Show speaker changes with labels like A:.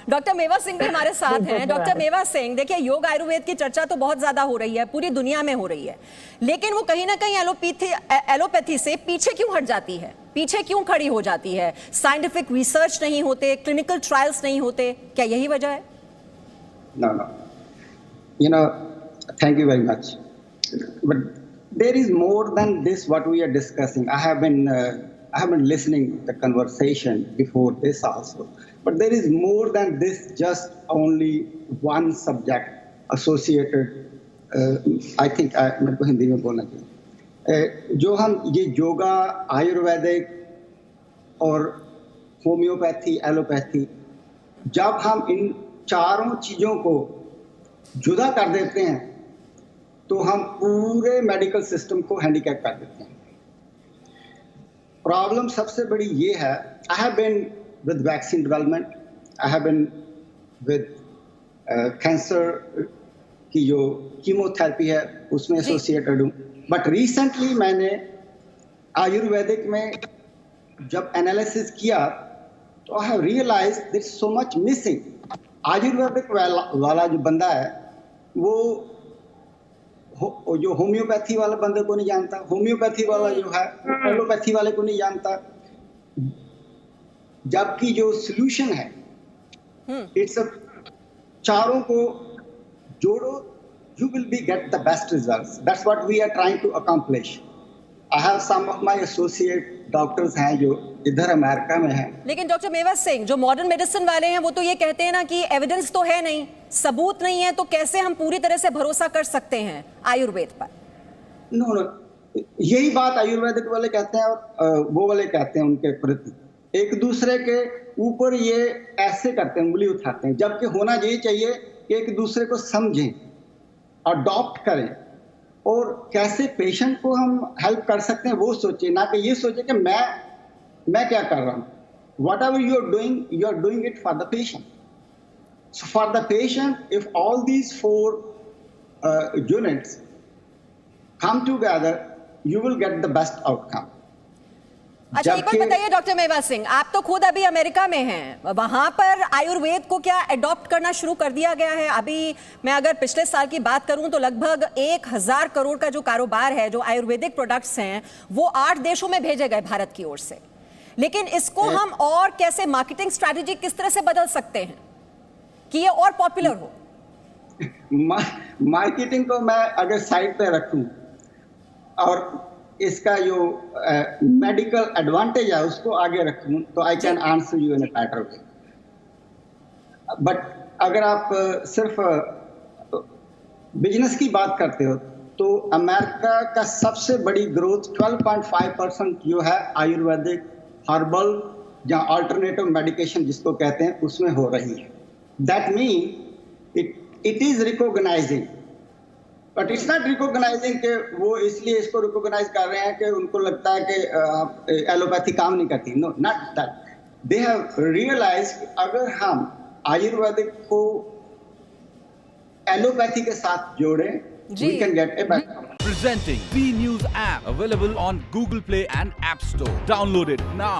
A: Doctor मेवा सिंह भी हमारे साथ हैं। डॉक्टर मेवा सिंह, देखिए योग आयुर्वेद की चर्चा तो बहुत ज्यादा हो रही है, पूरी दुनिया में हो रही है, लेकिन वो कहीं ना कहीं एलोपैथी से पीछे क्यों हट जाती है, पीछे क्यों खड़ी हो जाती है? साइंटिफिक रिसर्च नहीं होते, क्लिनिकल ट्रायल्स नहीं होते, क्या यही वजह है?
B: No. Thank you very much. But there is more than this what we are discussing. I have been listening to the conversation before this also. But there is more than this, just only one subject associated. I think मेरे को हिंदी में बोलना चाहिए। जो हम ये योगा, आयुर्वेदिक और homeopathy, allopathy, जब हम इन चारों चीजों को जुदा कर देते हैं तो हम पूरे मेडिकल सिस्टम को हैंडीकैप कर देते हैं। प्रॉब्लम सबसे बड़ी ये है, I have been with vaccine development, I have been with cancer की जो कीमोथेरेपी है उसमें एसोसिएटेड हूँ। बट रिसेंटली मैंने आयुर्वेदिक में जब एनालिसिस किया तो I have realised there is so much missing. Ayurvedic वाला जो बंदा है वो जो होम्योपैथी वाले बंदे को नहीं जानता, होम्योपैथी वाला जो है एलोपैथी वाले को नहीं जानता, जबकि जो सॉल्यूशन है इट्स चारों को जोड़ो, you will be get the best results. That's what we are trying to accomplish. I have some of my associate doctors हैं जो इधर अमेरिका में हैं।
A: लेकिन डॉक्टर मेवा सिंह, जो मॉडर्न मेडिसिन वाले हैं वो तो ये कहते हैं ना कि एविडेंस तो है नहीं, सबूत नहीं है, तो कैसे हम पूरी तरह से भरोसा कर सकते हैं आयुर्वेद पर?
B: नो, यही बात आयुर्वेदिक वाले कहते हैं और वो वाले कहते हैं उनके प्रति। एक दूसरे के ऊपर ये ऐसे करते हैं, उंगली उठाते हैं, जबकि होना यही चाहिए कि एक दूसरे को समझें, अडॉप्ट करें और कैसे पेशेंट को हम हेल्प कर सकते हैं वो सोचें, ना कि ये सोचे कि मैं क्या कर रहा हूं। Whatever you are doing it for the patient. So for the patient, if all these 4 units come together, you will get the best outcome.
A: अच्छा, एक बात बताइए डॉक्टर मेवा सिंह, आप तो खुद अभी अमेरिका में हैं, वहां पर आयुर्वेद को क्या अडॉप्ट करना शुरू कर दिया गया है? अभी मैं अगर पिछले साल की बात करूं तो लगभग 1000 करोड़ का जो कारोबार है, जो आयुर्वेदिक प्रोडक्ट्स हैं, वो 8 देशों में भेजे गए भारत की ओर से। लेकिन इसको हम और कैसे, मार्केटिंग स्ट्रैटेजी किस तरह से बदल सकते हैं कि ये और पॉपुलर हो?
B: मार्केटिंग को मैं अगर साइड पे रखूं और इसका जो मेडिकल एडवांटेज है उसको आगे रखूं तो I can answer you in a better way. But अगर आप सिर्फ बिजनेस की बात करते हो तो अमेरिका का सबसे बड़ी ग्रोथ 12.5% जो है आयुर्वेदिक, हर्बल या अल्टरनेटिव मेडिकेशन जिसको कहते हैं उसमें हो रही है। That mean it is recognising, but it's not recognising कि वो इसलिए इसको रिकॉग्नाइज कर रहे हैं कि उनको लगता है कि एलोपैथी काम नहीं करती। No, not that. They have realise कि अगर हम आयुर्वेदिक को एलोपैथी के साथ जोड़ें, we can get a better.
C: Presenting B News app, available on Google Play and App Store. Download it now.